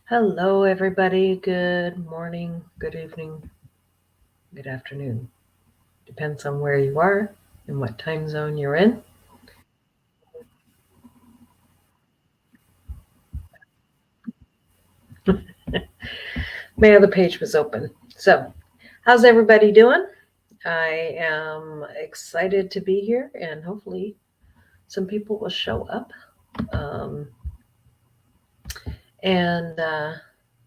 Hello, everybody. Good morning, good evening, good afternoon. Depends on where you are and what time zone you're in. My other page was open. So, how's everybody doing? I am excited to be here, and hopefully, some people will show up. Um, and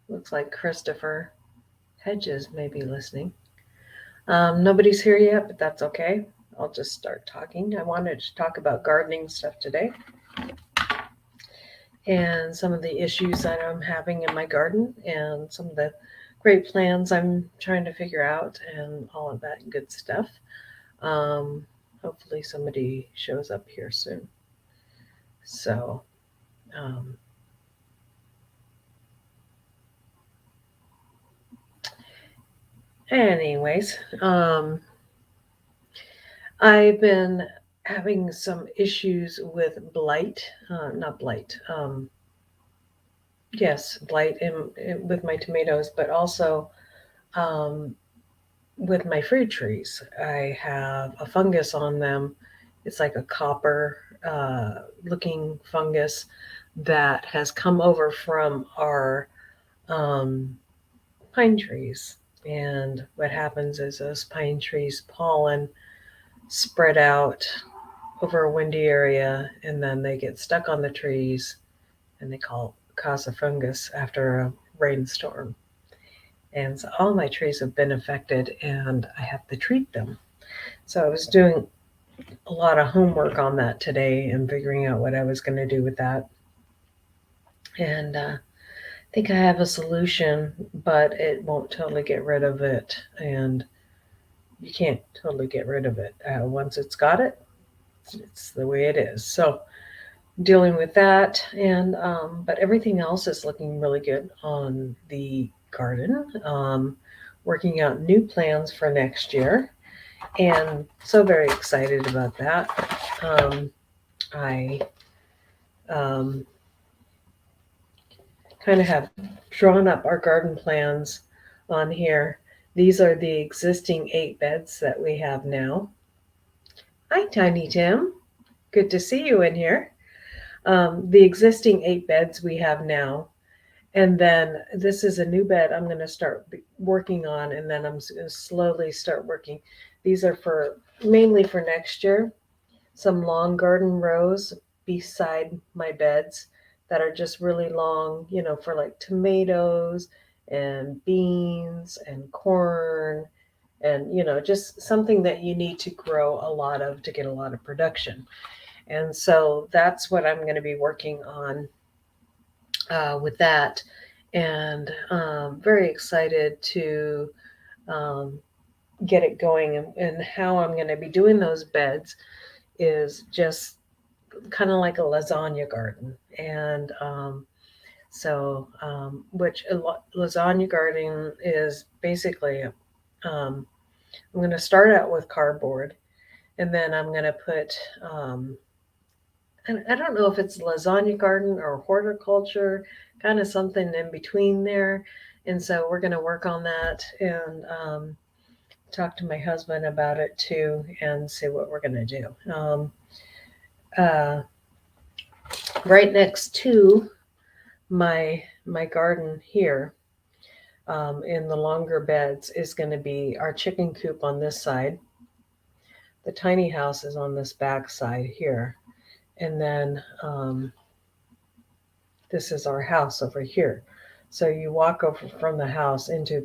looks like Christopher Hedges may be listening. Nobody's here yet, but that's okay. I'll just start talking. I wanted to talk about gardening stuff today and some of the issues that I'm having in my garden and some of the great plans I'm trying to figure out and all of that good stuff. Um, Hopefully, somebody shows up here soon. So, um, anyways, I've been having some issues with blight, not blight, yes, blight with my tomatoes, but also um, with my fruit trees. I have a fungus on them. It's like a copper looking fungus that has come over from our um, pine trees. And what happens is those pine trees pollen spread out over a windy area and then they get stuck on the trees and cause a fungus after a rainstorm. And so all my trees have been affected and I have to treat them. So I was doing a lot of homework on that today and figuring out what I was going to do with that. And I think I have a solution, but it won't totally get rid of it. And you can't totally get rid of it. Once it's got it, it's the way it is. So dealing with that, and but everything else is looking really good on the garden. Working out new plans for next year, and so very excited about that. I um, kind of have drawn up our garden plans on here. These are the existing 8 beds that we have now. Hi, Tiny Tim. Good to see you in here. The existing 8 beds we have now, and then this is a new bed I'm going to start working on, and then I'm going to slowly start working. These are for mainly for next year. Some long garden rows beside my beds that are just really long, for like tomatoes and beans and corn and, just something that you need to grow a lot of to get a lot of production. And so that's what I'm going to be working on with that. And very excited to um, get it going. And how I'm going to be doing those beds is just kind of like a lasagna garden. And which lasagna garden is basically, I'm going to start out with cardboard and then I'm going to put, and I don't know if it's lasagna garden or horticulture, kind of something in between there. And so we're going to work on that and talk to my husband about it too and see what we're going to do. Uh, right next to my garden here, in the longer beds is going to be our chicken coop on this side. The tiny house is on this back side here, and then this is our house over here. So you walk over from the house into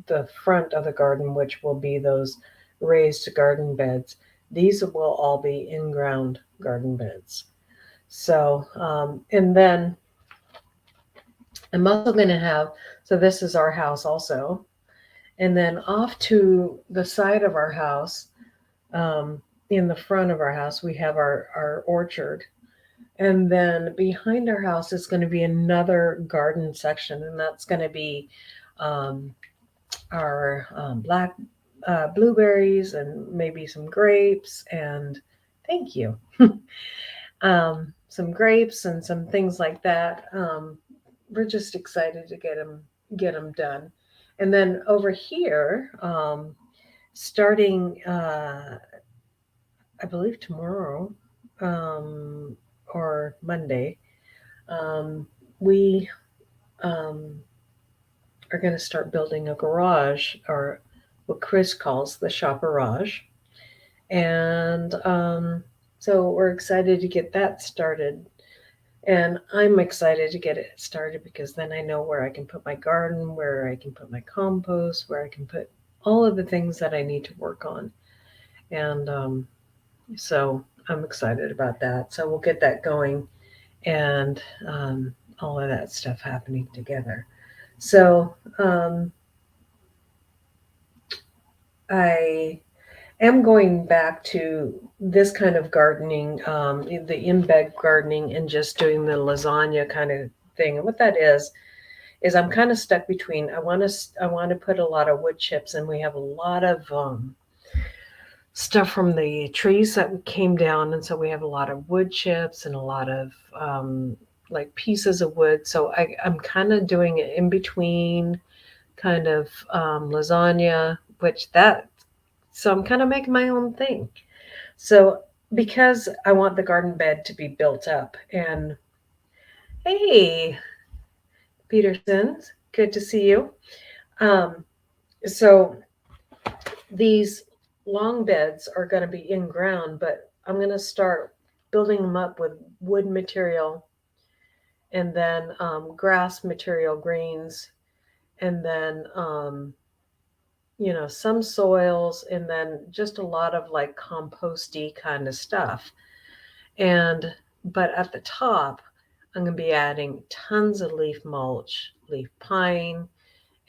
the front of the garden, which will be those raised garden beds. These will all be in ground garden beds. So and then I'm also going to have, so this is our house also. And then off to the side of our house, um, in the front of our house, we have our orchard. And then behind our house is going to be another garden section, and that's going to be um, our black blueberries and maybe some grapes. And thank you. Some grapes and some things like that. we're just excited to get them done. And then over here, starting I believe tomorrow, um, or Monday, um, we um, are going to start building a garage, or what Chris calls the shopperage. And so we're excited to get that started. And I'm excited to get it started because then I know where I can put my garden, where I can put my compost, where I can put all of the things that I need to work on. And so I'm excited about that. So we'll get that going, and all of that stuff happening together. So I am going back to this kind of gardening, the in bed gardening, and just doing the lasagna kind of thing. And what that is I'm kind of stuck between. I want to put a lot of wood chips, and we have a lot of stuff from the trees that came down, and so we have a lot of wood chips and a lot of like pieces of wood. So I'm kind of doing it in between, kind of lasagna, which that so I'm kind of making my own thing. So because I want the garden bed to be built up, and hey, Peterson, good to see you. Um, so these long beds are going to be in ground, but I'm going to start building them up with wood material, and then grass material, greens, and then some soils, and then just a lot of like composty kind of stuff. And but at the top, I'm going to be adding tons of leaf mulch, leaf pine,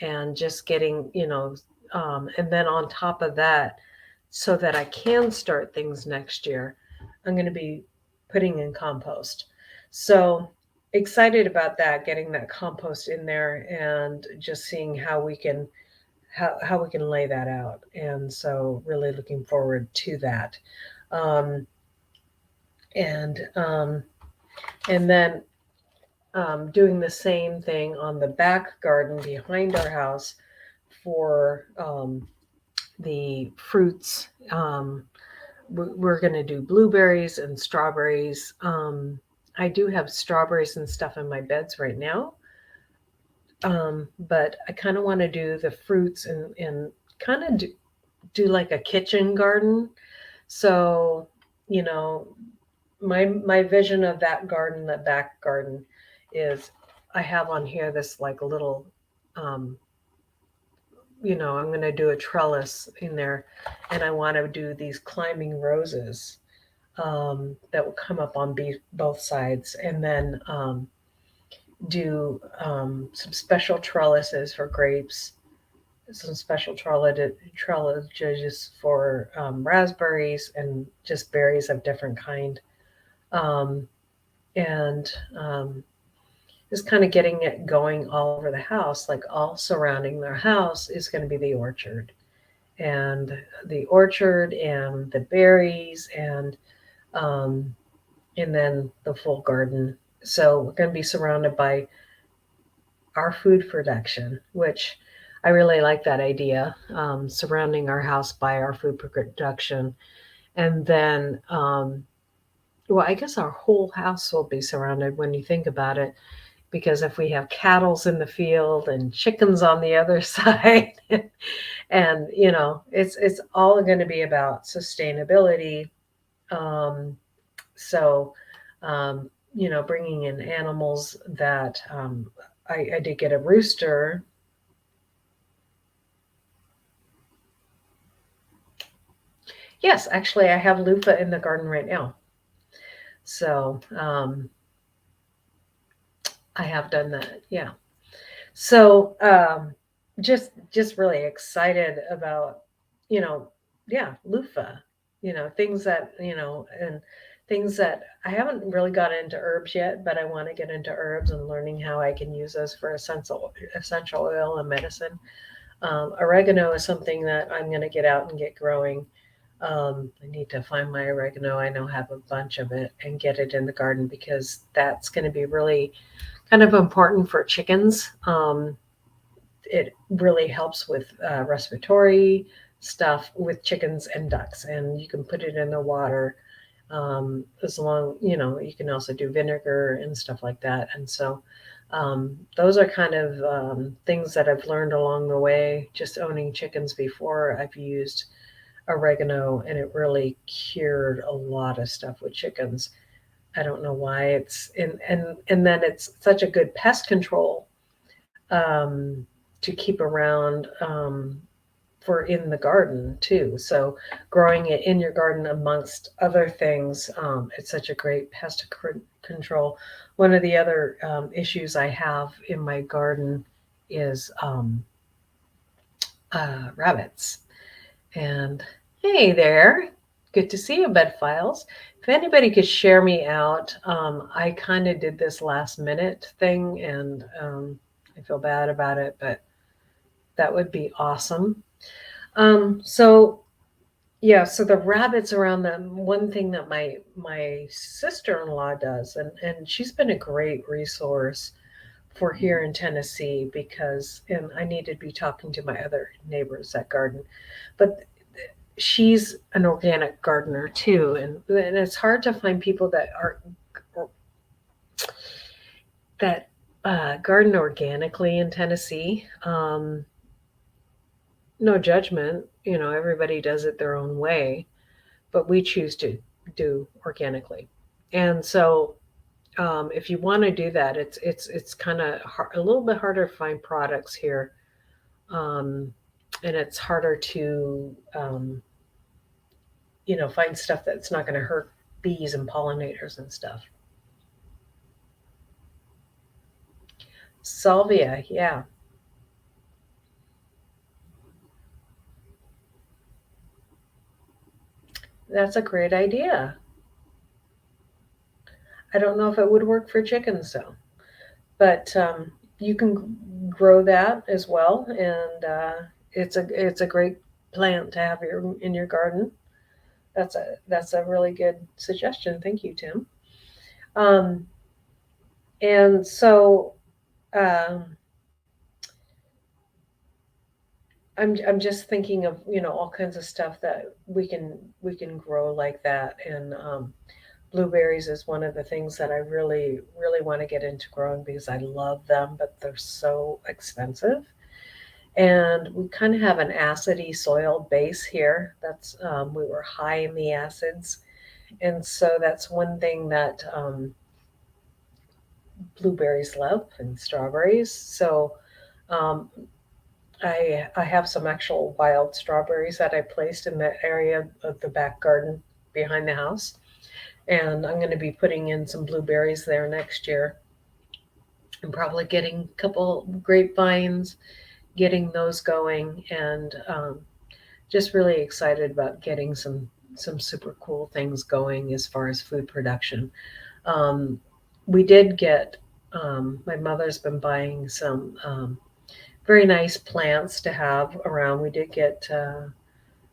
and just getting, and then on top of that, so that I can start things next year, I'm going to be putting in compost. So excited about that, getting that compost in there, and just seeing how we can lay that out. And so really looking forward to that. Um, and and then doing the same thing on the back garden behind our house for the fruits. We're going to do blueberries and strawberries. I do have strawberries and stuff in my beds right now, but I kind of want to do the fruits and kind of do like a kitchen garden. So, you know, my vision of that garden, that back garden, is I have on here this like a little, um, I'm going to do a trellis in there, and I want to do these climbing roses that will come up on both sides, and then do some special trellises for grapes, some special trellises for raspberries, and just berries of different kind. Um, and just kind of getting it going all over the house, like all surrounding their house is going to be the orchard. And the orchard and the berries, um, and then the full garden. So we're going to be surrounded by our food production, which I really like that idea, surrounding our house by our food production. And then, well, I guess our whole house will be surrounded when you think about it, because if we have cattle's in the field and chickens on the other side, and it's all going to be about sustainability. Um, so, bringing in animals that I did get a rooster. Yes, actually, I have loofah in the garden right now. So I have done that. Yeah. So just really excited about, you know, yeah, loofah, things that, and things that I haven't really got into herbs yet, but I want to get into herbs and learning how I can use those for essential oil and medicine. Oregano is something that I'm going to get out and get growing. I need to find my oregano. I know I have a bunch of it and get it in the garden because that's going to be really kind of important for chickens. It really helps with respiratory stuff with chickens and ducks, and you can put it in the water as long, you can also do vinegar and stuff like that. And so those are kind of things that I've learned along the way, just owning chickens before. I've used oregano, and it really cured a lot of stuff with chickens. I don't know why and then it's such a good pest control um, to keep around for in the garden too. So growing it in your garden amongst other things, it's such a great control. One of the other issues I have in my garden is rabbits. And hey there, good to see you, Bed Files. If anybody could share me out, I kind of did this last minute thing, and I feel bad about it, but that would be awesome. So yeah, so the rabbits around them. One thing that my sister in law does, and she's been a great resource for here in Tennessee because, and I need to be talking to my other neighbors that garden, but she's an organic gardener too, and it's hard to find people that are that garden organically in Tennessee. No judgment, everybody does it their own way, but we choose to do organically. And so, if you want to do that, it's kind of a little bit harder to find products here, um, and it's harder to find stuff that's not going to hurt bees and pollinators and stuff. Salvia, yeah, that's a great idea. I don't know if it would work for chickens though, but you can grow that as well, and it's a great plant to have in your garden. That's a really good suggestion. Thank you, Tim. Um, and so um, I'm just thinking of all kinds of stuff that we can grow like that, and blueberries is one of the things that I really really want to get into growing because I love them, but they're so expensive. And we kind of have an acidy soil base here. That's we were high in the acids, and so that's one thing that blueberries love and strawberries. So um, I have some actual wild strawberries that I placed in that area of the back garden behind the house, and I'm going to be putting in some blueberries there next year. I'm probably getting a couple grapevines, getting those going, and just really excited about getting some super cool things going as far as food production. Um, we did get. My mother's been buying some very nice plants to have around. We did get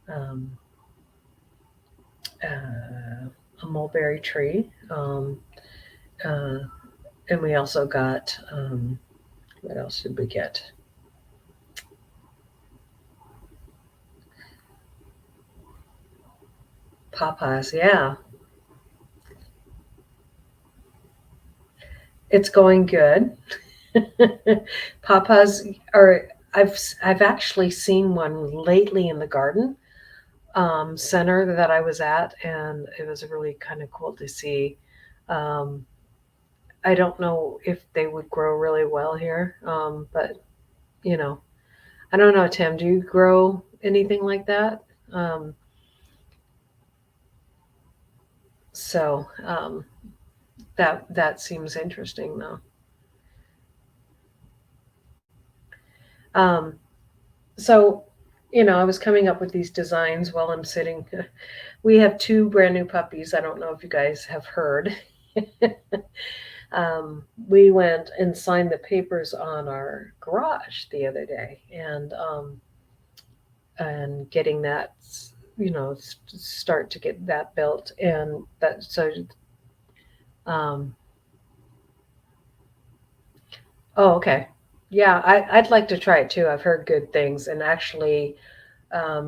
um, a mulberry tree, uh, and we also got what else did we get? Papas, yeah, it's going good. Papas are. I've actually seen one lately in the garden center that I was at, and it was really kind of cool to see. Um, I don't know if they would grow really well here, but you know, I don't know, Tim. Do you grow anything like that? Um, so that seems interesting, though. Um, so I was coming up with these designs while I'm sitting. We have two brand new puppies. I don't know if you guys have heard. We went and signed the papers on our garage the other day, and getting that. start to get that built. And that, so, um, oh, okay. Yeah, I'd like to try it too. I've heard good things. And actually,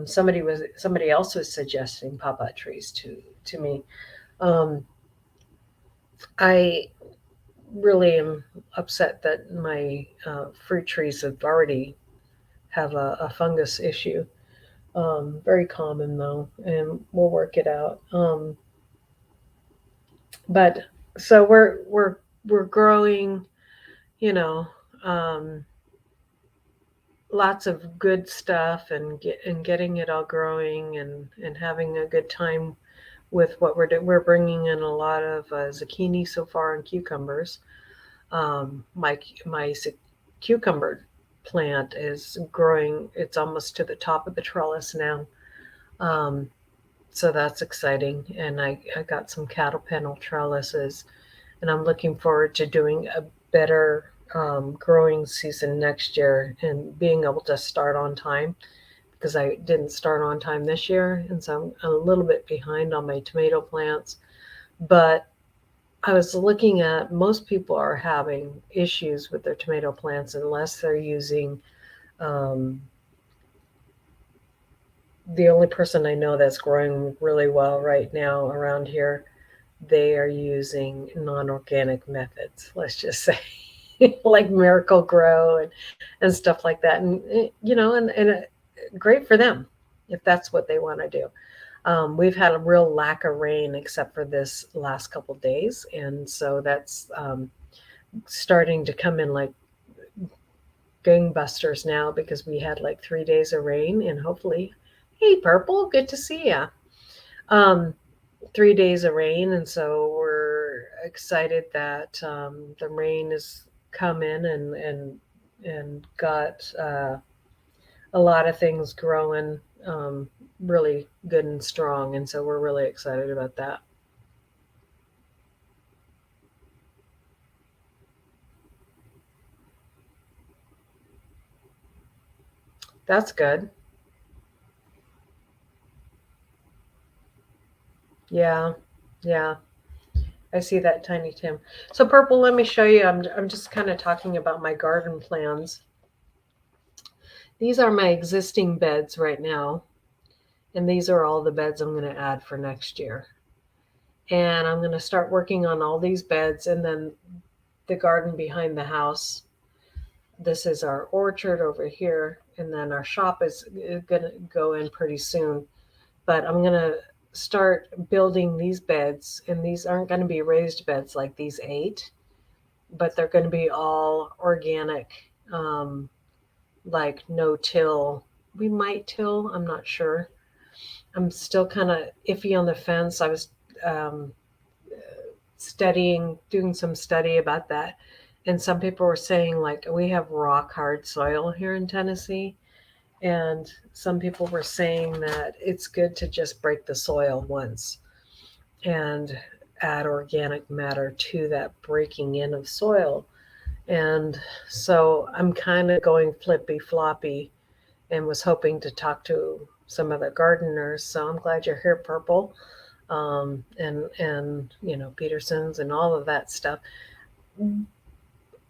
somebody else was suggesting pop-up trees to me. Um, I really am upset that my fruit trees have already have a fungus issue. Very common though, and we'll work it out. But so we're growing, you know, um, lots of good stuff, and getting it all growing, and having a good time with what we're doing. We're bringing in a lot of zucchini so far, and cucumbers. My cucumber plant is growing. It's almost to the top of the trellis now. Um, so that's exciting. And I got some cattle panel trellises, and I'm looking forward to doing a better growing season next year and being able to start on time, because I didn't start on time this year, and so I'm a little bit behind on my tomato plants. But I was looking at, most people are having issues with their tomato plants unless they're using, um, the only person I know that's growing really well right now around here, they are using non-organic methods, let's just say, like Miracle Grow and stuff like that. And, and great for them if that's what they want to do. We've had a real lack of rain except for this last couple days. And so that's starting to come in like gangbusters now, because we had like 3 days of rain, and hopefully, hey, Purple, good to see ya. Um, 3 days of rain, and so we're excited that the rain has come in and got a lot of things growing really good and strong, and so we're really excited about that. That's good. Yeah, yeah. I see that, Tiny Tim. So, Purple, let me show you. I'm just kind of talking about my garden plans. These are my existing beds right now, and these are all the beds I'm going to add for next year. And I'm going to start working on all these beds, and then the garden behind the house. This is our orchard over here, and then our shop is going to go in pretty soon. But I'm going to start building these beds, and these aren't going to be raised beds like these 8, but they're going to be all organic, like no till. We might till, I'm not sure. I'm still kind of iffy on the fence. I was um, doing some study about that. And some people were saying, like, we have rock hard soil here in Tennessee. And some people were saying that it's good to just break the soil once and add organic matter to that breaking in of soil. And so I'm kind of going flippy floppy, and was hoping to talk to some of the gardeners. So I'm glad you're here, Purple, and Peterson's and all of that stuff.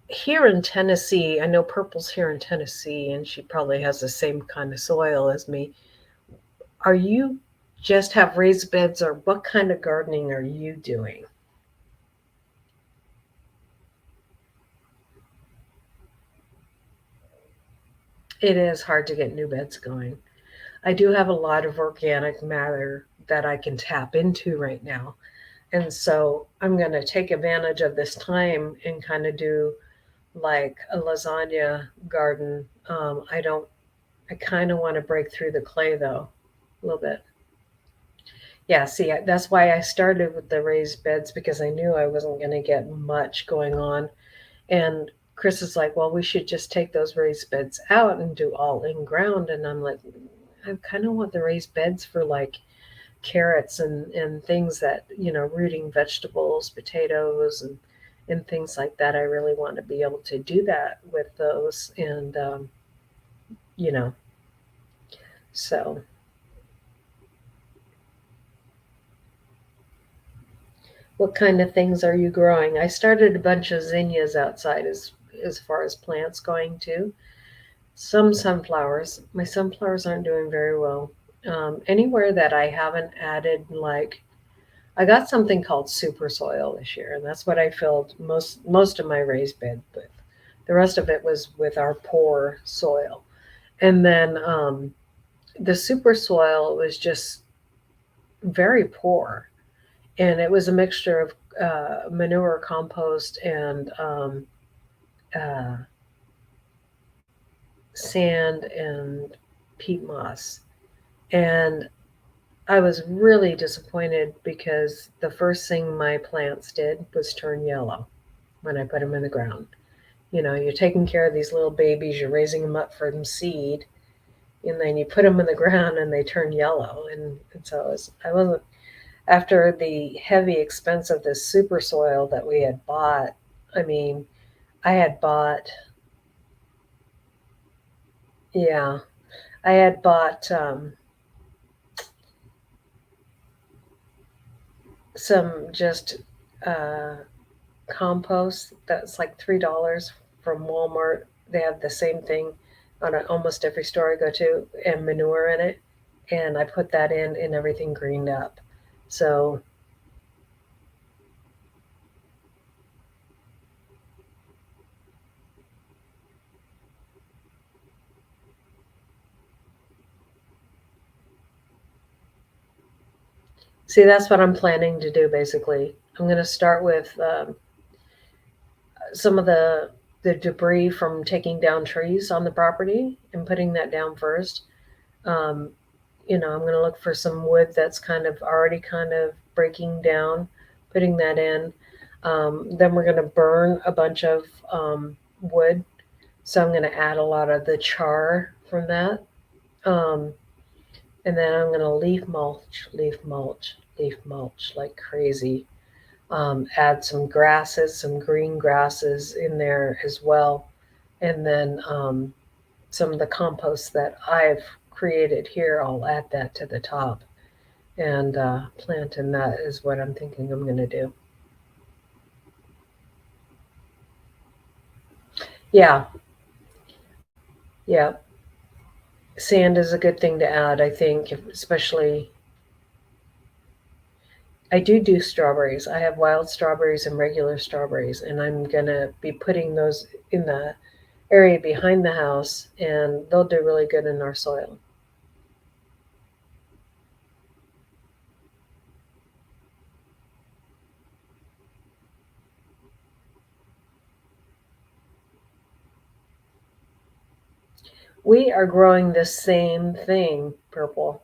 Here in Tennessee, I know Purple's here in Tennessee, and she probably has the same kind of soil as me. Are you just have raised beds, or what kind of gardening are you doing? It is hard to get new beds going. I do have a lot of organic matter that I can tap into right now. And so I'm going to take advantage of this time and kind of do like a lasagna garden. I kind of want to break through the clay though, a little bit. Yeah, see, that's why I started with the raised beds, because I knew I wasn't going to get much going on. And Chris is like, well, we should just take those raised beds out and do all in ground. And I'm like, I kind of want the raised beds for like carrots and things that, rooting vegetables, potatoes, and things like that. I really want to be able to do that with those. And you know so What kind of things are you growing? I started a bunch of zinnias outside as far as plants going too. Some sunflowers. My sunflowers aren't doing very well. Anywhere that I haven't added, like I got something called super soil this year, and that's what I filled most of my raised bed with. The rest of it was with our poor soil, and then the super soil was just very poor, and it was a mixture of manure, compost, and uh, sand and peat moss. And I was really disappointed because the first thing my plants did was turn yellow when I put them in the ground. You know, you're taking care of these little babies, you're raising them up from seed, and then you put them in the ground and they turn yellow. And so I wasn't, after the heavy expense of this super soil that we had bought. I mean, I had bought, yeah, I had bought some just uh, compost that's like $3 from Walmart. They have the same thing on almost every store I go to, and manure in it. And I put that in, and everything greened up. So, see, that's what I'm planning to do basically. I'm going to start with some of the debris from taking down trees on the property and putting that down first. Um, I'm going to look for some wood that's kind of already kind of breaking down, putting that in. Then we're going to burn a bunch of wood. So I'm going to add a lot of the char from that. Um, and then I'm going to leaf mulch like crazy. Add some grasses, some green grasses in there as well. And then some of the compost that I've created here, I'll add that to the top and plant, and that is what I'm thinking I'm going to do. Yeah, yeah. Sand is a good thing to add, I think, especially. I do strawberries. I have wild strawberries and regular strawberries, and I'm going to be putting those in the area behind the house, and they'll do really good in our soil. We are growing the same thing, purple.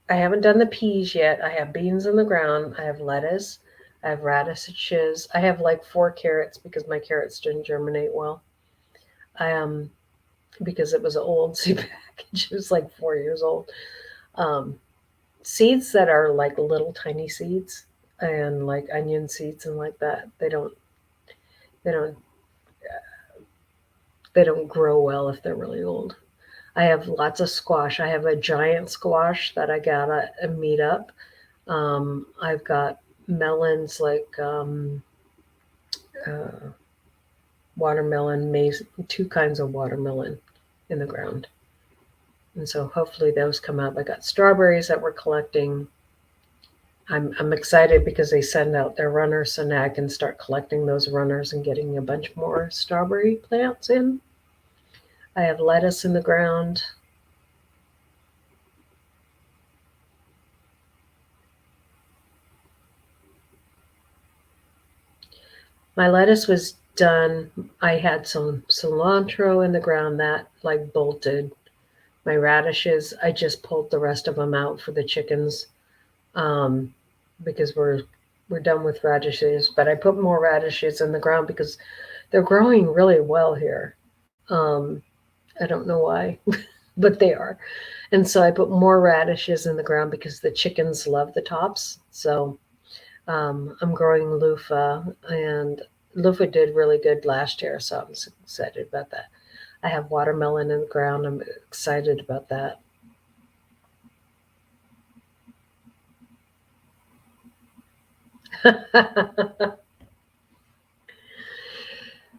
I haven't done the peas yet. I have beans in the ground. I have lettuce. I have radishes. I have like 4 carrots because my carrots didn't germinate well. I because it was an old seed package. It was like 4 years old. Um, Seeds that are like little tiny seeds and like onion seeds and like that. They don't they don't grow well if they're really old. I have lots of squash. I have a giant squash that I gotta meet up. I've got melons like uh, watermelon, maize, 2 kinds of watermelon in the ground. And so hopefully those come up. I got strawberries that we're collecting. I'm excited because they send out their runners, so now I can start collecting those runners and getting a bunch more strawberry plants in. I have lettuce in the ground. My lettuce was done. I had some cilantro in the ground that like bolted. My radishes, I just pulled the rest of them out for the chickens um, because we're done with radishes. But I put more radishes in the ground because they're growing really well here. Um, I don't know why, but they are. And so I put more radishes in the ground because the chickens love the tops. So I'm growing loofah, and loofah did really good last year, so I'm excited about that. I have watermelon in the ground. I'm excited about that.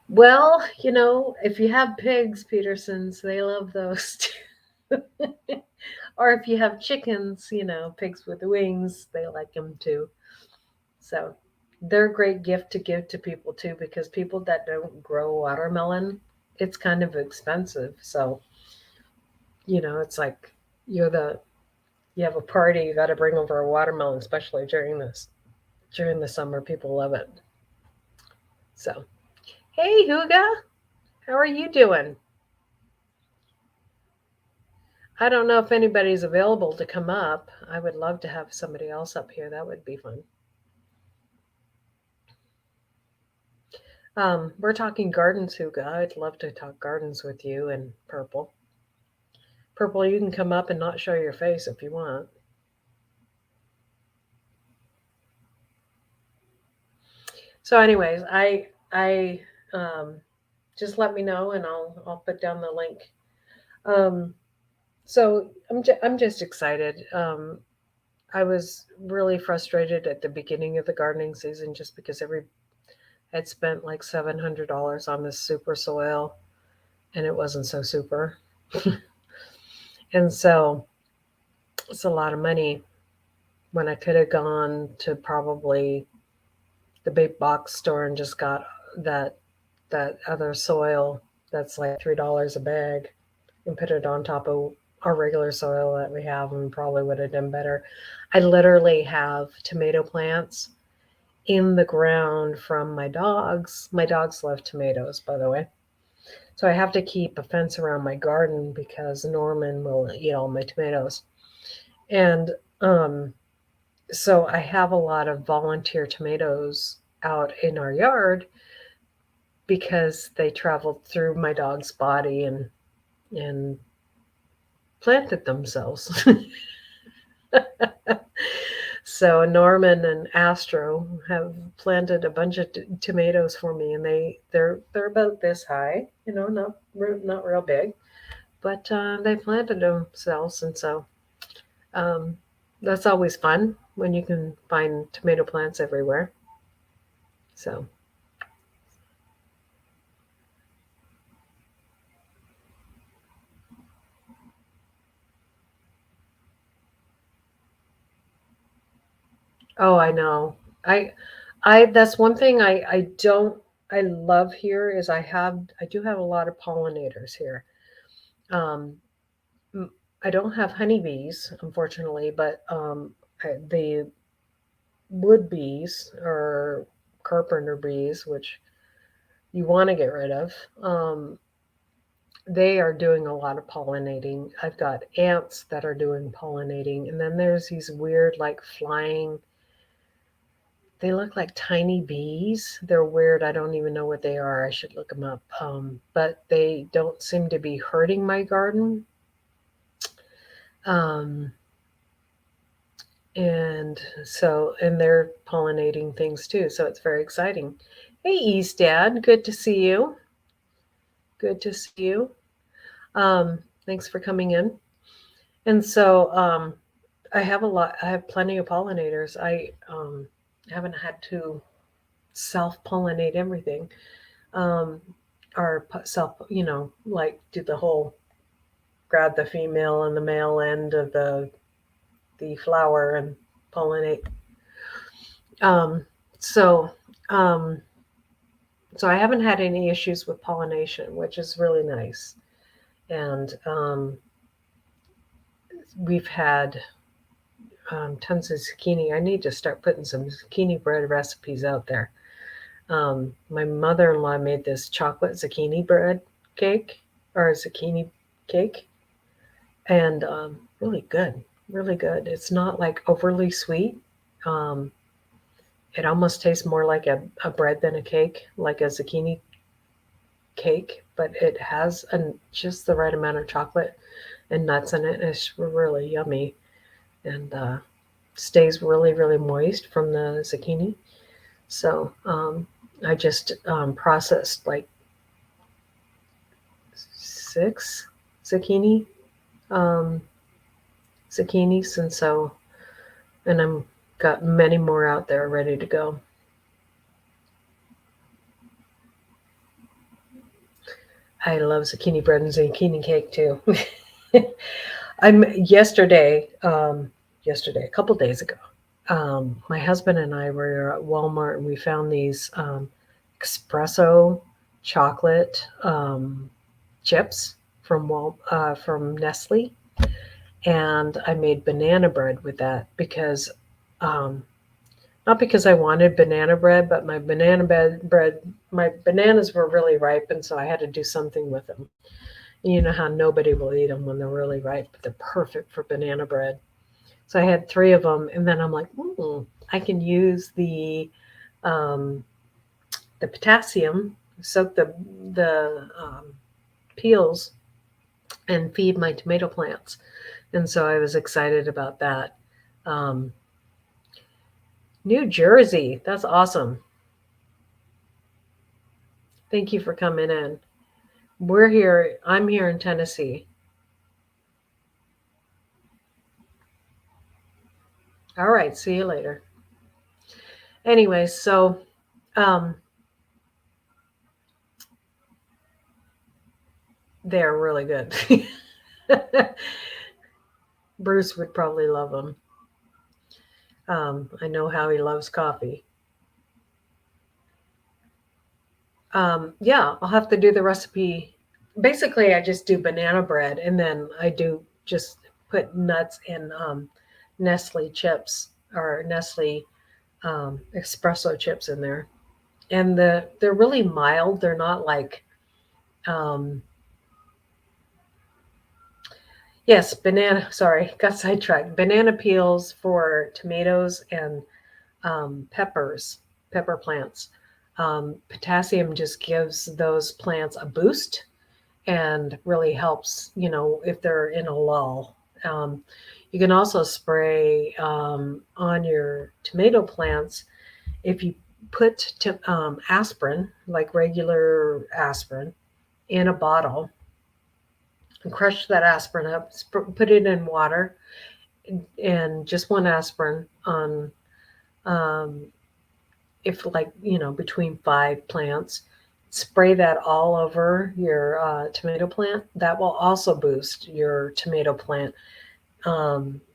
Well, if you have pigs, Petersons, they love those too. Or if you have chickens, pigs with wings, they like them too. So they're a great gift to give to people too, because people that don't grow watermelon, it's kind of expensive. So, it's like you're the you have a party, you got to bring over a watermelon, especially during the summer. People love it. So, hey, Huga, how are you doing? I don't know if anybody's available to come up. I would love to have somebody else up here. That would be fun. We're talking gardens, Huga. I'd love to talk gardens with you and Purple. Purple, you can come up and not show your face if you want. So, anyways, I just let me know and I'll put down the link. Um, so I'm just excited. I was really frustrated at the beginning of the gardening season just because I'd spent like $700 on this super soil and it wasn't so super. And so it's a lot of money when I could have gone to probably the big box store and just got that that other soil that's like $3 a bag and put it on top of our regular soil that we have and probably would have done better. I literally have tomato plants in the ground from my dogs. My dogs love tomatoes, by the way. So I have to keep a fence around my garden because Norman will eat all my tomatoes. And um, so I have a lot of volunteer tomatoes out in our yard because they traveled through my dog's body and planted themselves. So Norman and Astro have planted a bunch of tomatoes for me, and they're about this high, not real big, but they planted themselves, and so um, that's always fun when you can find tomato plants everywhere. So, oh, I know. I I that's one thing I love here is I do have a lot of pollinators here. Um, I don't have honeybees, unfortunately, but the wood bees or carpenter bees, which you want to get rid of, they are doing a lot of pollinating. I've got ants that are doing pollinating, and then there's these weird, like flying. They look like tiny bees. They're weird. I don't even know what they are. I should look them up. But they don't seem to be hurting my garden. Um, and they're pollinating things too, so it's very exciting. Hey, East Dad, good to see you. Good to see you. Thanks for coming in. And so I have plenty of pollinators. I haven't had to self pollinate everything, um, or self, like do the whole grab the female and the male end of the flower and pollinate. Um, so um, so I haven't had any issues with pollination, which is really nice. And we've had tons of zucchini. I need to start putting some zucchini bread recipes out there. My mother-in-law made this chocolate zucchini bread cake or a zucchini cake, and really good, really good. It's not like overly sweet. Um, it almost tastes more like a bread than a cake, like a zucchini cake, but it has just the right amount of chocolate and nuts in it. It's really yummy and stays really, really moist from the zucchini. So I just processed like 6 um, zucchinis, and I'm Got many more out there ready to go. I love zucchini bread and zucchini cake too. I'm yesterday, a couple days ago. My husband and I were at Walmart and we found these espresso chocolate chips from Nestle, and I made banana bread with that because um, not because I wanted banana bread, but my bananas were really ripe, and so I had to do something with them. And you know how nobody will eat them when they're really ripe, but they're perfect for banana bread. So I had three of them, and then I'm like, I can use um, the potassium, soak the peels, and feed my tomato plants. And so I was excited about that. Um, New Jersey, that's awesome. Thank you for coming in. We're here. I'm here in Tennessee. All right. See you later. Anyway, so um, they're really good. Bruce would probably love them. I know how he loves coffee. Yeah, I'll have to do the recipe. Basically, I just do banana bread and then I do just put nuts and Nestle chips or Nestle espresso chips in there. And they're really mild. They're not like um, yes, banana. Sorry, got sidetracked. Banana peels for tomatoes and peppers, pepper plants. Potassium just gives those plants a boost and really helps, if they're in a lull. Um, you can also spray on your tomato plants if you put aspirin, like regular aspirin, in a bottle and crush that aspirin up, put it in water, and just one aspirin on um, if like between 5 plants, spray that all over your tomato plant. That will also boost your tomato plant.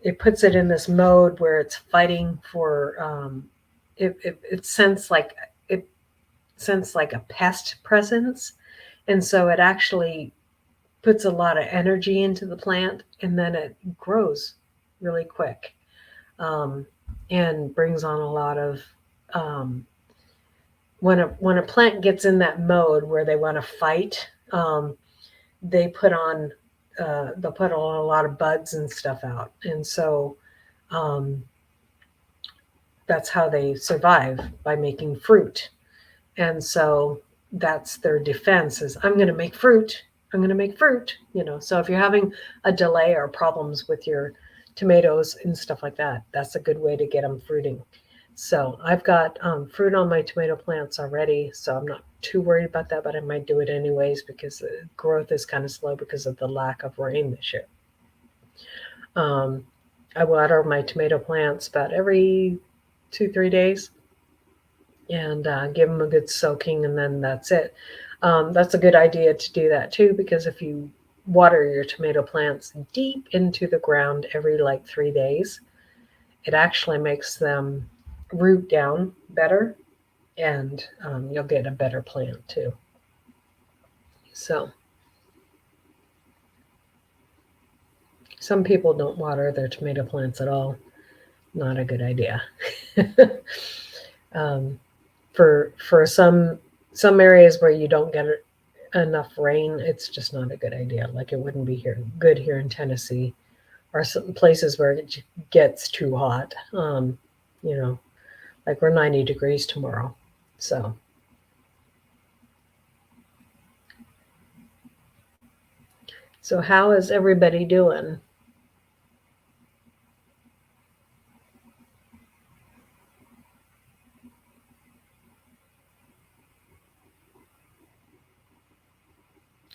It puts it in this mode where it's fighting for it sense like a pest presence, and so it actually puts a lot of energy into the plant, and then it grows really quick, um, and brings on a lot of um, when a plant gets in that mode where they want to fight, they put on they'll put on a lot of buds and stuff out, and so um, that's how they survive, by making fruit. And so that's their defense: is I'm going to make fruit. I'm going to make fruit. So if you're having a delay or problems with your tomatoes and stuff like that, that's a good way to get them fruiting. So I've got fruit on my tomato plants already, so I'm not too worried about that, but I might do it anyways because the growth is kind of slow because of the lack of rain this year. Um, I water my tomato plants about every 2, 3 days and give them a good soaking, and then that's it. That's a good idea to do that too, because if you water your tomato plants deep into the ground every like 3 days, it actually makes them root down better, and you'll get a better plant too. So some people don't water their tomato plants at all. Not a good idea. um, for some areas where you don't get enough rain, it's just not a good idea. Like it wouldn't be good here in Tennessee, or some places where it gets too hot. You know, like we're 90 degrees tomorrow. So how is everybody doing?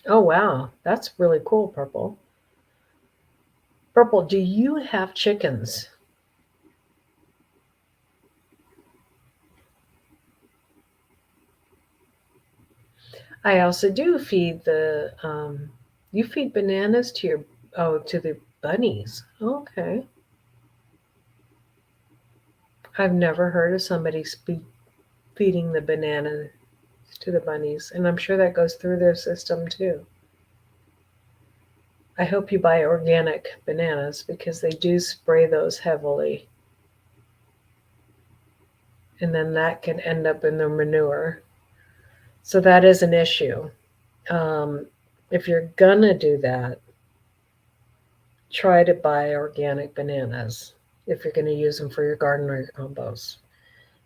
Oh wow, that's really cool, Purple. Purple, do you have chickens? I also do feed you feed bananas to to the bunnies. Okay. I've never heard of somebody feeding the banana to the bunnies, and I'm sure that goes through their system too. I hope you buy organic bananas because they do spray those heavily, and then that can end up in the manure. So that is an issue. Um, if you're gonna do that, try to buy organic bananas if you're going to use them for your garden or your compost.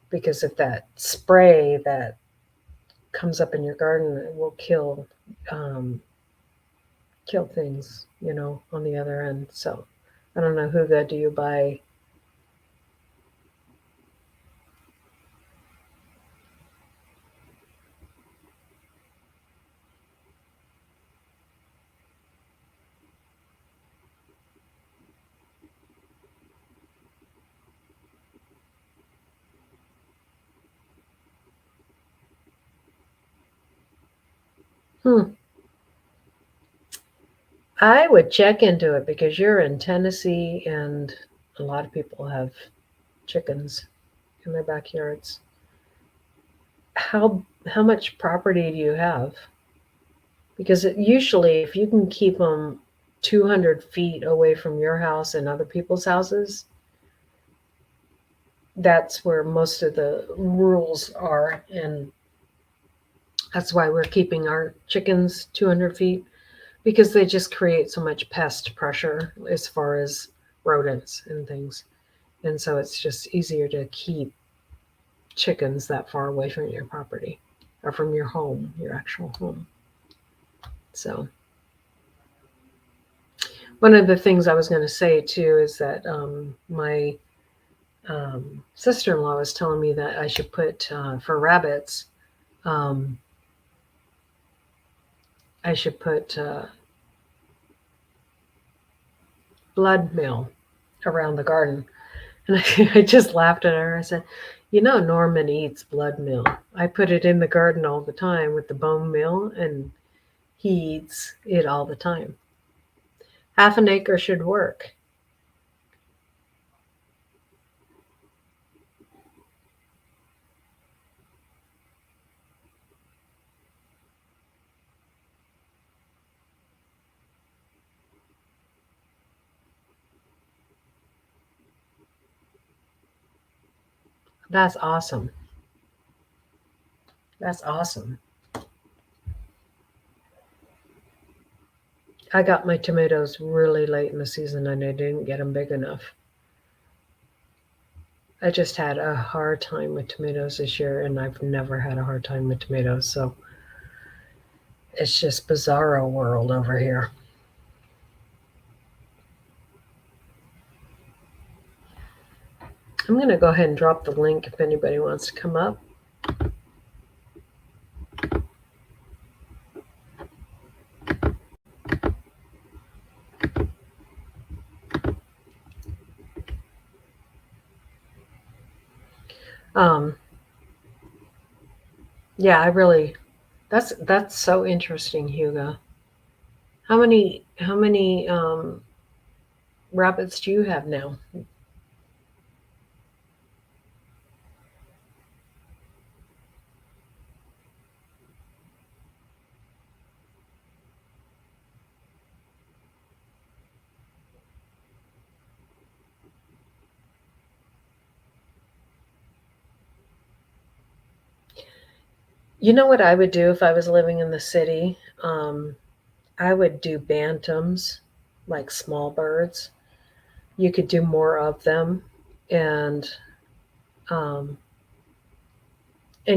Because if that spray that comes up in your garden it will um, kill things, on the other end. So I don't know, who do you buy? Hmm. I would check into it because you're in Tennessee and a lot of people have chickens in their backyards. How much property do you have? Because usually, if you can keep them 200 feet away from your house and other people's houses, that's where most of the rules are. And that's why we're keeping our chickens 200 feet because they just create so much pest pressure as far as rodents and things. And so it's just easier to keep chickens that far away from your property or from your home, your actual home. So one of the things I was going to say too is that my sister-in-law was telling me that I should put for rabbits. Um, I should put blood meal around the garden, and I just laughed at her. I said, Norman eats blood meal. I put it in the garden all the time with the bone meal, and he eats it all the time. Half an acre should work. That's awesome. That's awesome. I got my tomatoes really late in the season and I didn't get them big enough. I just had a hard time with tomatoes this year, and I've never had a hard time with tomatoes. So it's just bizarro world over here. I'm going to go ahead and drop the link if anybody wants to come up. Um, yeah, that's so interesting, Hugo. How many rabbits do you have now? You know what I would do if I was living in the city? I would do bantams, like small birds. You could do more of them, and um,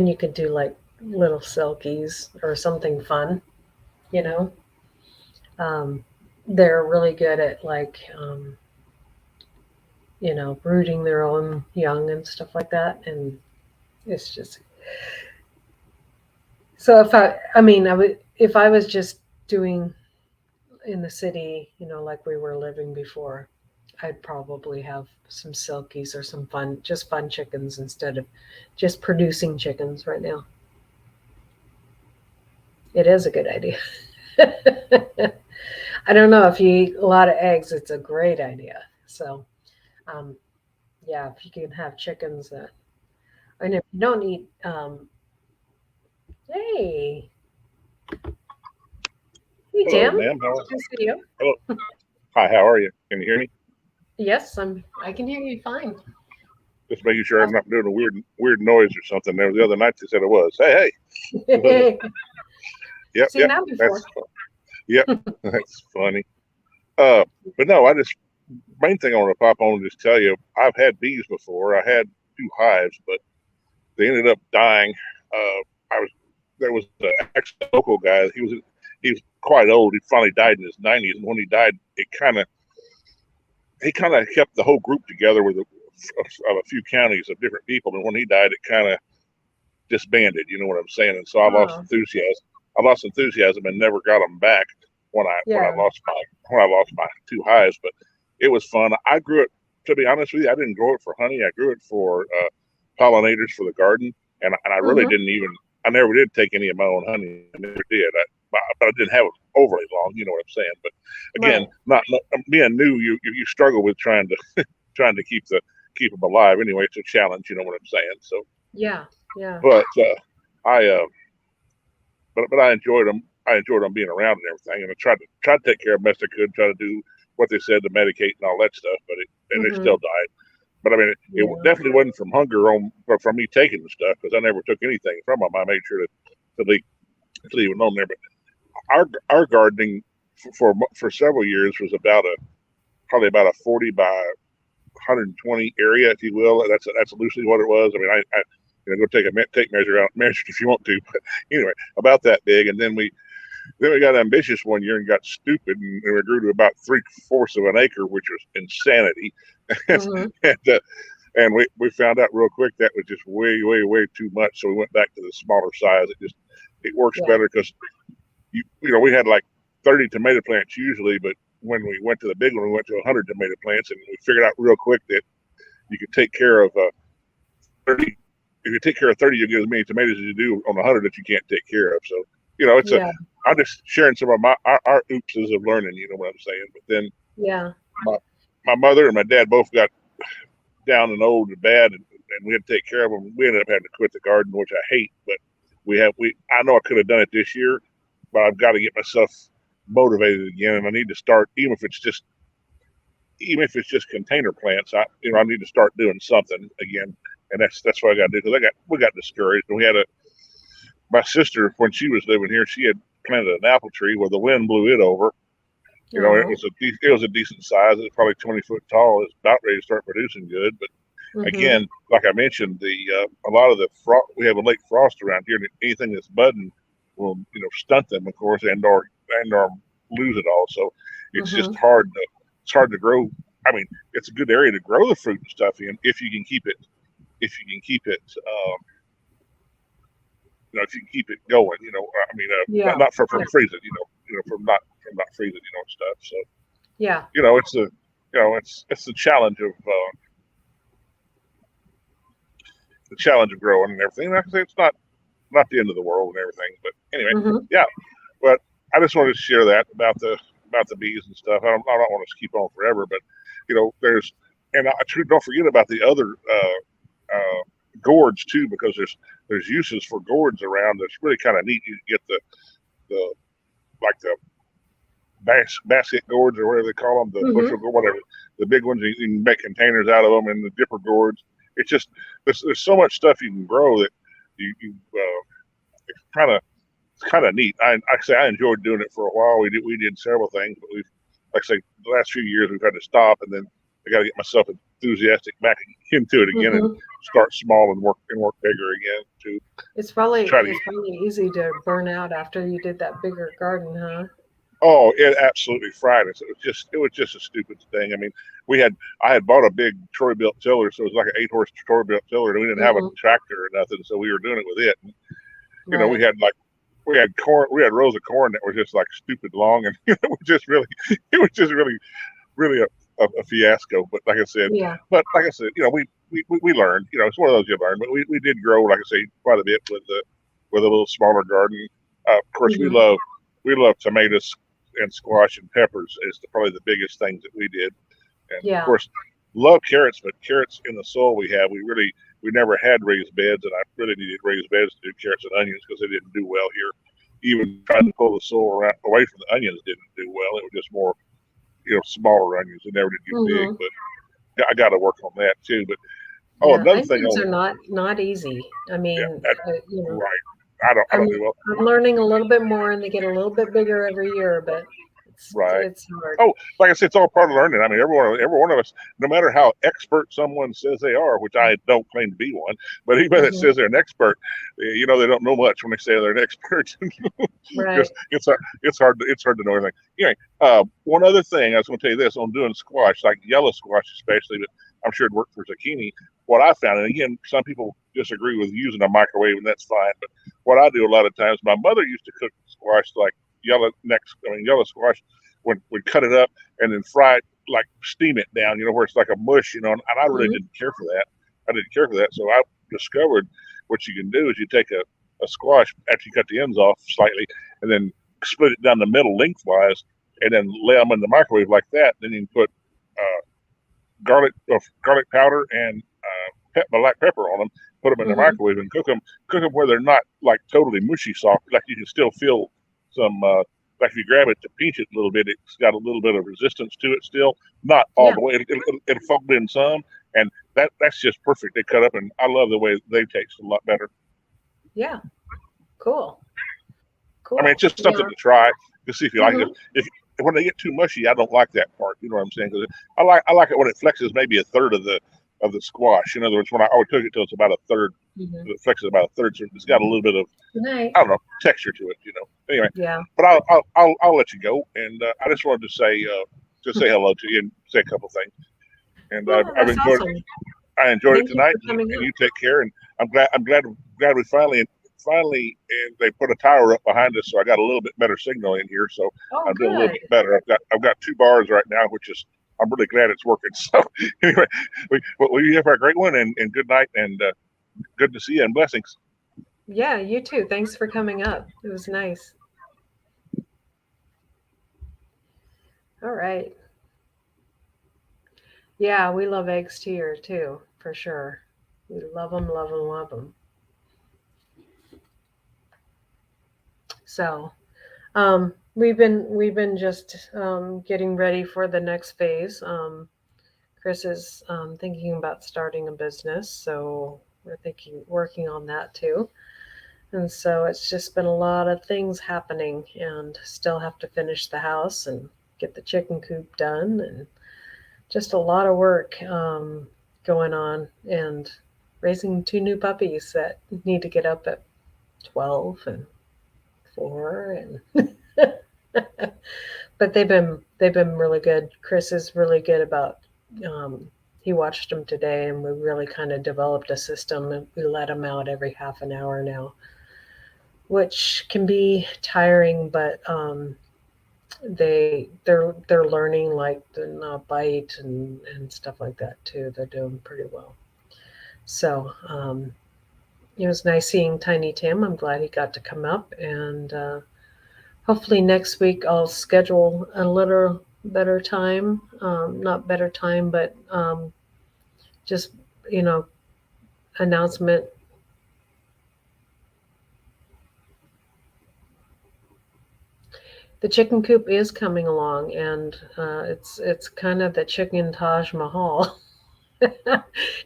you could do like little silkies or something fun. You know, um, they're really good at brooding their own young and stuff like that, and it's just so I mean, I would if I was just doing in the city, like we were living before, I'd probably have some silkies or some just fun chickens instead of just producing chickens right now. It is a good idea. I don't know if you eat a lot of eggs, it's a great idea. So, um, yeah, if you can have chickens, and if you don't eat, hey, hey, Hello, Tim, ma'am. good to see you. Hello. Hi, how are you? Can you hear me? Yes, I can hear you fine. Just making sure I'm not doing a weird noise or something. There was the other night they said it was. Hey. Yep, Seen yep. that before. That's yep. That's funny. Uh, but no, I just main thing I want to pop on and just tell you, I've had bees before. I had two hives, but they ended up dying. I was there was actually a local guy. He was quite old. He finally died in his 90s, and when he died, he kind of kept the whole group together with of a few counties of different people. And when he died, it kind of disbanded. You know what I'm saying? And so I lost Oh, enthusiasm. I lost enthusiasm and never got them back when I yeah. lost my two hives. But it was fun. I grew it. To be honest with you, I didn't grow it for honey. I grew it for pollinators for the garden, and I really Hmm. didn't even. I never did take any of my own honey. I never did. But I didn't have it overly long. You know what I'm saying? But again, Right. not being new, you struggle with trying to keep them alive. Anyway, it's a challenge. You know what I'm saying? So, Yeah. Yeah. but I but I enjoyed them. I enjoyed them being around and everything, and I tried to take care of them best I could. Try to do what they said to medicate and all that stuff, and they still Hmm. died. But I mean, it Yeah. definitely wasn't from hunger on or from me taking the stuff because I never took anything from them. I made sure to leave it on there. But our gardening for several years was probably about a 40 by 120 area, if you will. That's loosely what it was. I mean, I go take a tape measure if you want to, but anyway, about that big. And then we got ambitious one year and got stupid, and we grew to about 3/4 of an acre, which was insanity. Hmm. and we found out real quick that was just way too much. So we went back to the smaller size. It works Yeah. better because we had like 30 tomato plants usually, but when we went to the big one, we went to 100 tomato plants, and we figured out real quick that you could take care of 30. If you take care of 30, you get as many tomatoes as you do on 100 that you can't take care of. So, it's a. Yeah. I'm just sharing some of our oopses of learning. You know what I'm saying? But then Yeah. my, my mother and my dad both got down and old and bad, and we had to take care of them. We ended up having to quit the garden, which I hate. But I know I could have done it this year, but I've got to get myself motivated again, and I need to start, even if it's just container plants. I need to start doing something again, and that's what I got to do because we got discouraged, and we had my sister when she was living here, she had planted an apple tree where the wind blew it over. Oh. It was a decent size. It was probably 20 foot tall. It's about ready to start producing good, but Hmm. again, like I mentioned, the a lot of the we have a late frost around here, and anything that's budding will stunt them, of course, and or lose it all. So it's just Hmm. hard to grow. I mean, it's a good area to grow the fruit and stuff in if you can keep it if you can keep it going. I mean, Yeah. not from Yeah. freezing. From not freezing. And stuff. So Yeah. it's it's the challenge of growing and everything. Like I say, it's not the end of the world and everything. But anyway, Hmm. yeah. But I just wanted to share that about the bees and stuff. I don't want to keep on forever, but there's and don't forget about the other gourds too, because there's uses for gourds around. That's really kind of neat. You get the like the basket gourds or whatever they call them, the Hmm. bushel gourd, whatever. The big ones you can make containers out of them, and the dipper gourds. It's just there's so much stuff you can grow that you it's kind of neat. I enjoyed doing it for a while. We did several things, but like I say, the last few years we've had to stop, and then I got to get myself enthusiastic back into it again and Hmm. start small and work bigger again to try to get. It's probably easy to burn out after you did that bigger garden, huh? Oh, it absolutely fried us. It was just a stupid thing. I mean, I had bought a big Troy built tiller, so it was like an 8 horse Troy built tiller, and we didn't have a Hmm. tractor or nothing, so we were doing it with it. And, we Right. had we had rows of corn that were just like stupid long, and it was just really a fiasco. But like I said, Yeah. we learned. It's one of those you learn. But we did grow, like I say, quite a bit with a little smaller garden. Of course, Mhm. we love tomatoes and squash and peppers is probably the biggest things that we did. And of Yeah. course, love carrots, but carrots in the soil we never had raised beds, and I really needed raised beds to do carrots and onions because they didn't do well here. Even trying to pull the soil away from the onions didn't do well. It was just more, smaller onions. They never did get big, Hmm. but I got to work on that too. But Yeah. another thing Onions on are not easy. I yeah, mean, that, you know, right. I I'm don't do well. I'm learning a little bit more, and they get a little bit bigger every year, but Right. it's hard. Oh, like I said, it's all part of learning. I mean, every one of us, no matter how expert someone says they are, which I don't claim to be one, but anybody that Hmm. says they're an expert, they don't know much when they say they're an expert. Right. Because it's hard to know everything. Anyway, one other thing I was going to tell you this on doing squash, like yellow squash especially, but I'm sure it worked for zucchini. What I found, and again, some people disagree with using a microwave, and that's fine. But what I do a lot of times, my mother used to cook squash like yellow squash when we cut it up and then fry it, like steam it down, where it's like a mush, and I really Hmm. didn't care for that. I didn't care for that. So I discovered what you can do is you take a squash after you cut the ends off slightly and then split it down the middle lengthwise and then lay them in the microwave like that. Then you can put uh, garlic powder and black pepper on them, put them in the Hmm. microwave and cook them where they're not like totally mushy soft. Like you can still feel some, like if you grab it to pinch it a little bit, it's got a little bit of resistance to it still, not all Yeah. the way. It'll fold in some, and that's just perfect. They cut up, and I love the way they taste a lot better. Yeah. Cool. I mean, it's Cool. just Yeah. something to try to see if you like it. Hmm. If when they get too mushy, I don't like that part. You know what I'm saying? Because I like it when it flexes maybe a third of the squash. In other words, when I would cook it till it's about a third, Hmm. it flexes about a third, so it's got a little bit of Good night. I don't know texture to it. Anyway, Yeah. but I'll let you go, and I just wanted to say hello to you and say a couple things. And Oh, I've that's enjoyed awesome. I enjoyed it Thank you tonight, for coming and up. you take care. And I'm glad we finally and they put a tower up behind us, so I got a little bit better signal in here. So Oh, I'm doing a little good. bit better. I've got 2 bars right now, which is I'm really glad it's working. So anyway, you have a great one and good night and good to see you and blessings. Yeah, you too. Thanks for coming up. It was nice. All right. Yeah, we love eggs here too, for sure. We love them, love them, love them. So, we've been just getting ready for the next phase. Chris is thinking about starting a business, so we're working on that too. And so it's just been a lot of things happening, and still have to finish the house and get the chicken coop done, and just a lot of work going on, and raising 2 new puppies that need to get up at 12 and 4 and but they've been really good. Chris is really good about he watched them today, and we really kind of developed a system, and we let them out every half an hour now, which can be tiring, but they're learning, like to not bite and stuff like that too. They're doing pretty well. So it was nice seeing Tiny Tim. I'm glad he got to come up, and hopefully next week I'll schedule a little better time. Not better time, but just you know announcement. The chicken coop is coming along, and it's kind of the chicken Taj Mahal.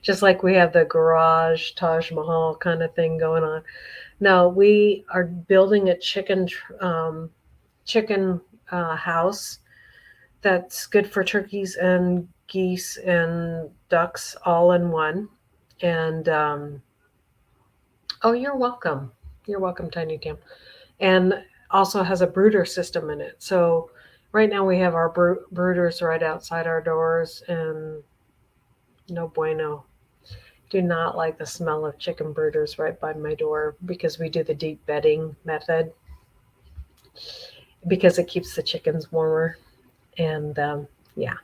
Just like we have the garage Taj Mahal kind of thing going on. No, we are building a chicken house that's good for turkeys and geese and ducks all in one. And oh, you're welcome. You're welcome, Tiny Tim. And also has a brooder system in it. So right now we have our brooders right outside our doors, and no bueno. Do not like the smell of chicken brooders right by my door, because we do the deep bedding method, because it keeps the chickens warmer. And yeah,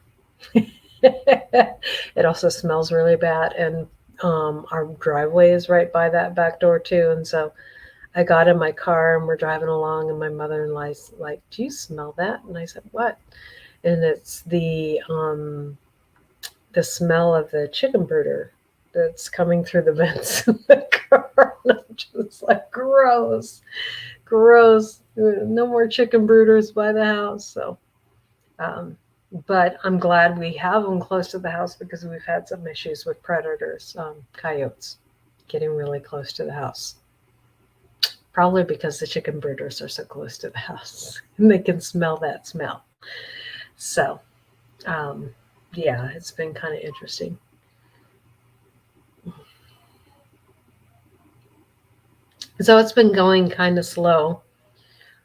it also smells really bad. And our driveway is right by that back door too. And so I got in my car and we're driving along, and my mother-in-law's like, "Do you smell that?" And I said, "What?" And it's the smell of the chicken brooder that's coming through the vents in the car. And I'm just like, gross, gross. No more chicken brooders by the house. So, um, but I'm glad we have them close to the house because we've had some issues with predators, coyotes, getting really close to the house. Probably because the chicken brooders are so close to the house and they can smell that smell. So, um, yeah, it's been kind of interesting. So it's been going kind of slow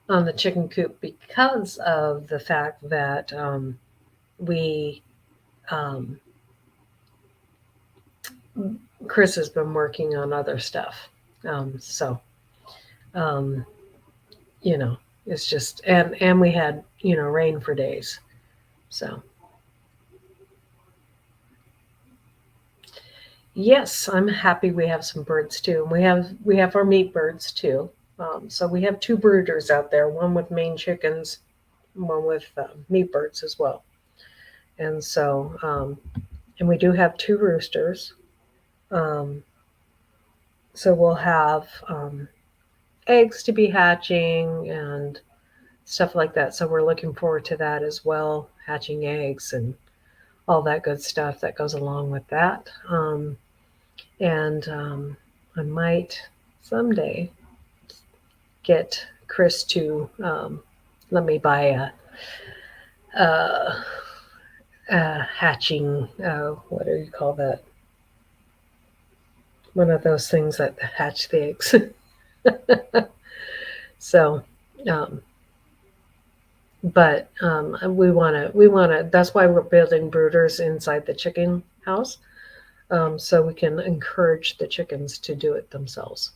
on the chicken coop because of the fact that we, um, Chris has been working on other stuff. So, um, you know, it's just, and we had, rain for days. So, yes, I'm happy we have some birds too. We have our meat birds too. So we have two brooders out there, one with Maine chickens, one with meat birds as well. And so, and we do have two roosters. Um, so we'll have eggs to be hatching and stuff like that. So we're looking forward to that as well, hatching eggs and all that good stuff that goes along with that. And I might someday get Chris to let me buy a, a hatching, what do you call that? One of those things that hatch the eggs. So, um, but we want to. That's why we're building brooders inside the chicken house, so we can encourage the chickens to do it themselves.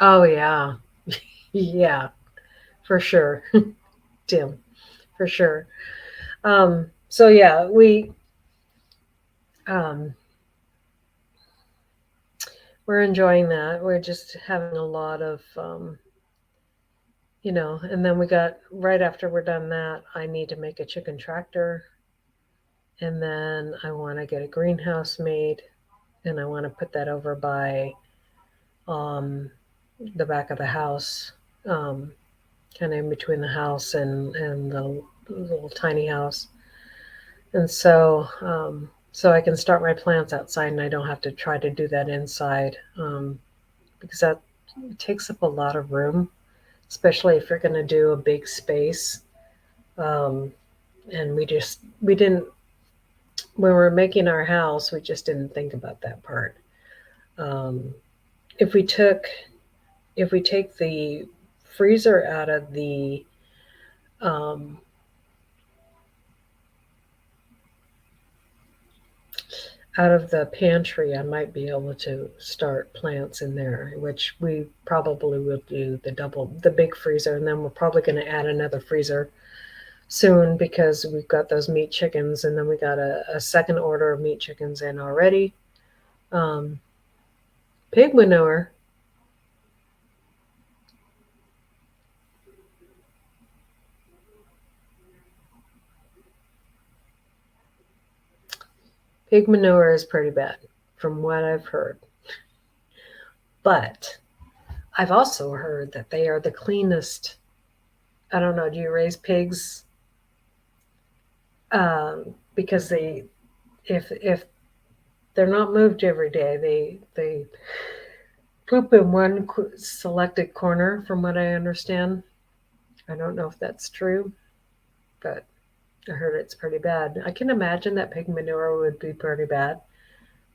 Oh yeah, yeah, for sure, Tim, for sure. So yeah, um, we're enjoying that. We're just having a lot of and then we got right after we're done that, I need to make a chicken tractor, and then I want to get a greenhouse made, and I want to put that over by um, the back of the house, um, kind of in between the house and the little tiny house, and so I can start my plants outside, and I don't have to try to do that inside, because that takes up a lot of room, especially if you're going to do a big space. Um, and we didn't when we were making our house, we just didn't think about that part. Um, if we took if we take the freezer um, out of the pantry, I might be able to start plants in there, which we probably will do the big freezer, and then we're probably going to add another freezer soon because we've got those meat chickens, and then we got a second order of meat chickens in already. Um, Pig manure. Pig manure is pretty bad, from what I've heard. But I've also heard that they are the cleanest. I don't know. Do you raise pigs? Because if they're not moved every day, they poop in one selected corner. From what I understand, I don't know if that's true, but I heard it's pretty bad. I can imagine that pig manure would be pretty bad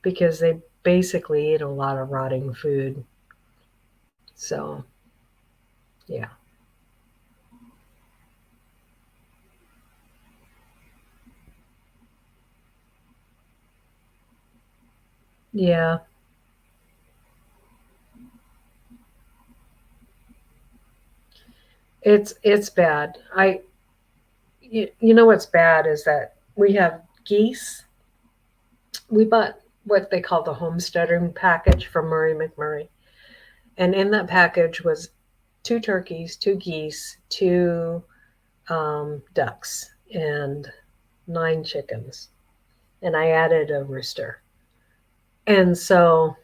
because they basically eat a lot of rotting food. So yeah, yeah, it's bad. You know what's bad is that we have geese we bought what they call the homesteading package from Murray McMurray. And in that package was 2 turkeys, 2 geese, 2 ducks, and 9 chickens. And I added a rooster. And so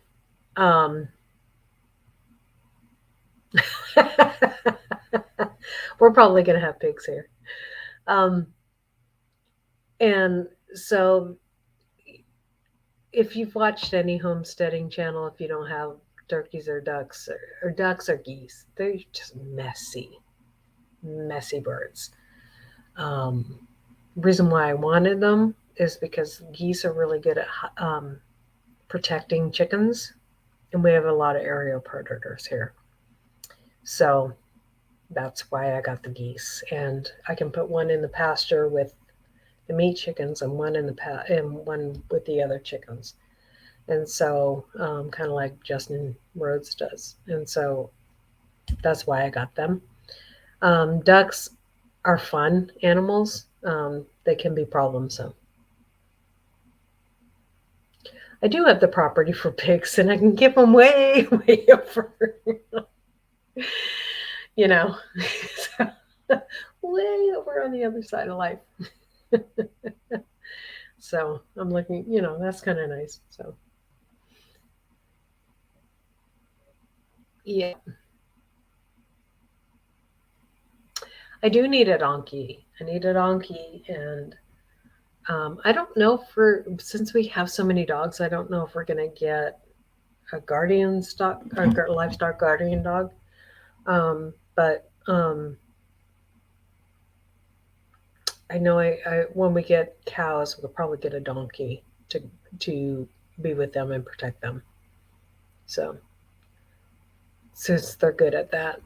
um, we're probably going to have pigs here. Um, and so if you've watched any homesteading channel, if you don't have turkeys or ducks or ducks or geese, they're just messy birds. Um, reason why I wanted them is because geese are really good at protecting chickens, and we have a lot of aerial predators here. So that's why I got the geese, and I can put one in the pasture with the meat chickens and one in and one with the other chickens. And so, kind of like Justin Rhodes does. And so that's why I got them. Ducks are fun animals. They can be problemsome. I do have the property for pigs, and I can give them way, way over, you know, so, way over on the other side of life. So I'm looking, that's kind of nice. So yeah, I do need a donkey. I need a donkey, and I don't know for since we have so many dogs, I don't know if we're gonna get a guardian stock or livestock guardian dog. But I know I when we get cows, we'll probably get a donkey to be with them and protect them. So since they're good at that,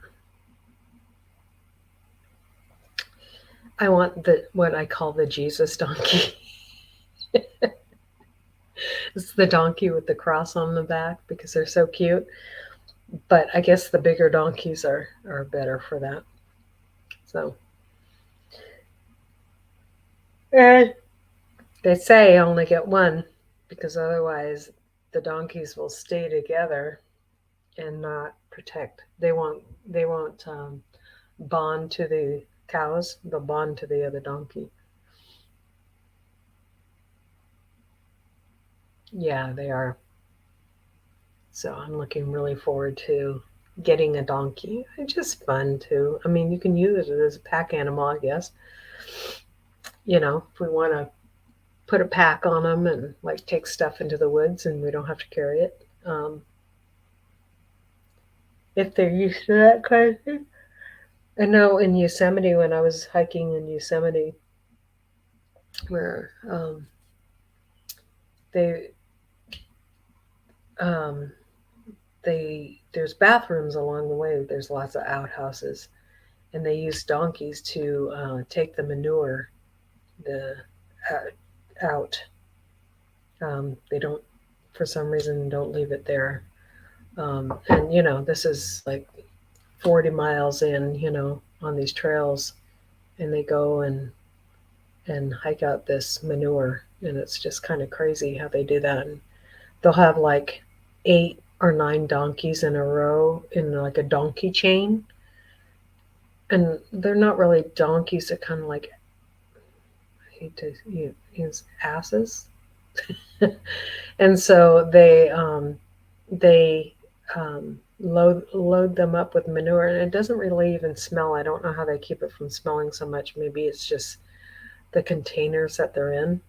I want the what I call the Jesus donkey. It's the donkey with the cross on the back because they're so cute. But I guess the bigger donkeys are better for that. So and they say only get one because otherwise the donkeys will stay together and not protect. They won't bond to the cows. They'll bond to the other donkey. Yeah, they are. So I'm looking really forward to getting a donkey. It's just fun too. I mean, you can use it as a pack animal, I guess. If we want to put a pack on them and like take stuff into the woods and we don't have to carry it. If they're used to that kind of thing. I know in Yosemite, when I was hiking in Yosemite, where they um, there's bathrooms along the way. There's lots of outhouses, and they use donkeys to take the manure the out. They don't, for some reason, don't leave it there. And this is like 40 miles in, on these trails, and they go and hike out this manure, and it's just kind of crazy how they do that. And they'll have like 8 or 9 donkeys in a row in like a donkey chain, and they're not really donkeys. They're kind of like, I hate to use asses. And so they load them up with manure, and it doesn't really even smell. I don't know how they keep it from smelling so much. Maybe it's just the containers that they're in.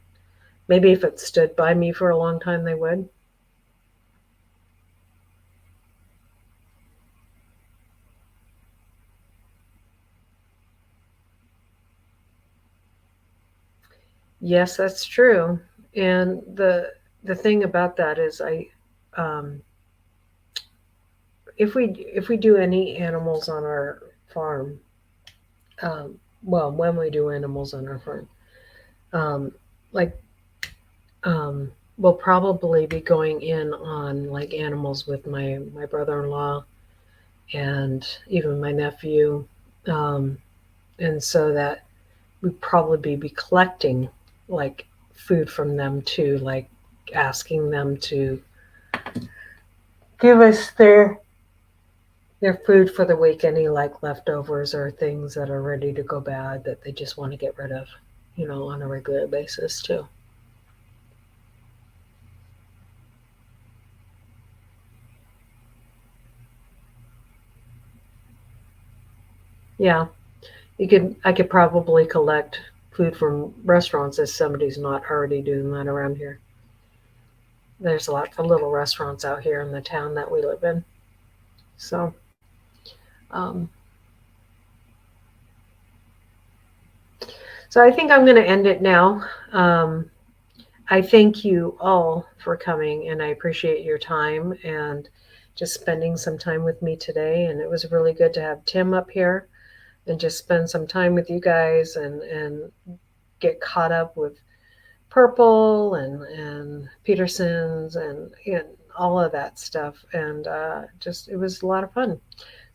Maybe if it stood by me for a long time, they would. Yes, that's true. And the thing about that is, um, if we do any animals on our farm, well, when we do animals on our farm, um, like we'll probably be going in on like animals with my brother-in-law and even my nephew, um, and so that we'd probably be collecting like food from them too, like asking them to give us their food for the week, any like leftovers or things that are ready to go bad that they just want to get rid of, on a regular basis too. Yeah, I could probably collect food from restaurants if somebody's not already doing that around here. There's lots of little restaurants out here in the town that we live in. So, um, so I think I'm going to end it now. I thank you all for coming, and I appreciate your time and just spending some time with me today. And it was really good to have Tim up here and just spend some time with you guys and get caught up with Purple and Peterson's and all of that stuff. And just it was a lot of fun.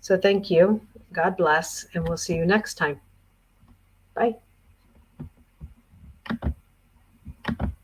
So thank you. God bless, and we'll see you next time. Bye.